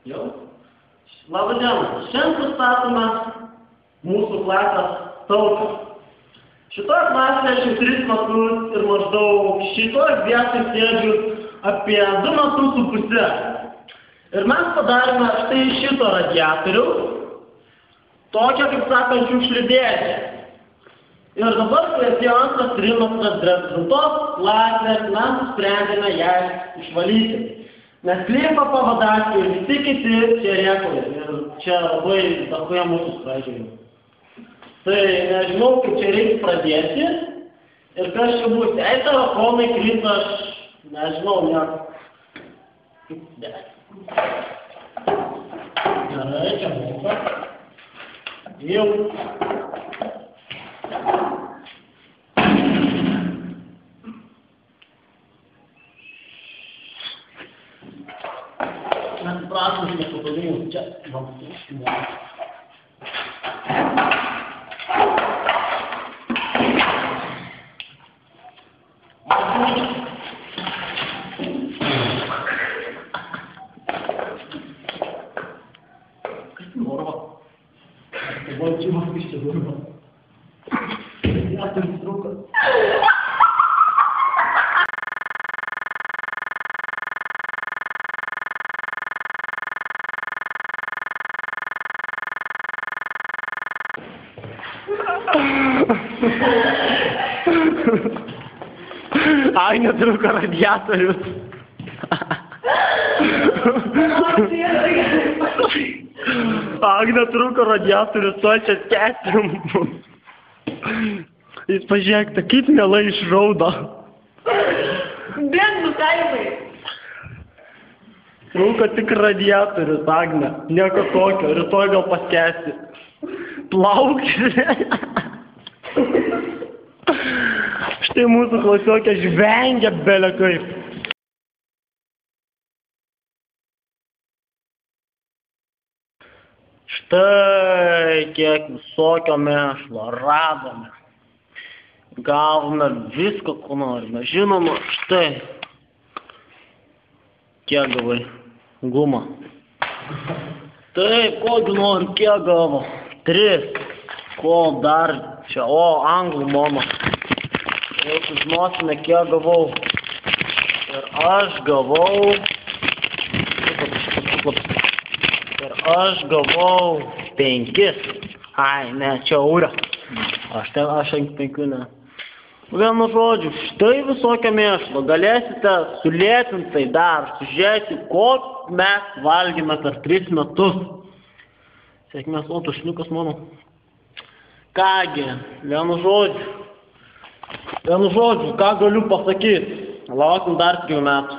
Jau. Labą dieną. Šiandien pristatome mūsų klasės tautą. Šitoje klasėje aš jau 3 metus ir maždaug šitoje vietoje sėdžiu apie 2,5 metus. Ir mes padarėme štai šito radiatorių, tokią, kaip sakant, šiukšlių. Ir dabar, kai atėjo antras trimestras dėl klasės, mes nusprendėme ją išvalyti. Nes Klimpa pavadaskė ir visi kiti čia rėkauja. Ir čia labai dakoje mūsų pradžiai. Tai nežinau, kaip čia reikia pradėti. Ir kas čia bus. Jei telefonai krita, aš nežinau, nieko. Gerai, čia moka. Jau. Mes prašom nepatogimus čia. Kas tai morva? Tai buvo čia iš čia morva. Aš trūko. Agnė trūko radiatorius. Agnė trūko radiatorius, o čia skęsim. Jis pažiūrėkite, kaip mielai išraudo. Bėgų kaimai. Trūko tik radiatorius, Agnė. Nieko tokio, rytoj gal paskęsi. Plaukti. Štai mūsų klasiokė žvengia belė kaip. Štai kiek visokio mėšlo radome. Gavome viską, ko norime. Žinoma, štai. Kiek gavai? Gumą. Taip, kogi nori, kiek gavo? 3. Ko dar čia? O, anglų mono. Jau sužinosime, kiek gavau. Ir aš gavau... Ir aš gavau 5. Ai, ne, čia eurą. Aš 5 ne. Vienu žodžiu, štai visokio mėšlo. Galėsite sulėtintai dar sužiūrėti, kokį mes valgėme per 3 metus. Sėkmės, o tušniukas mano. Kągi, vienu žodžiu, ką galiu pasakyti. Laukim dar 3 metų.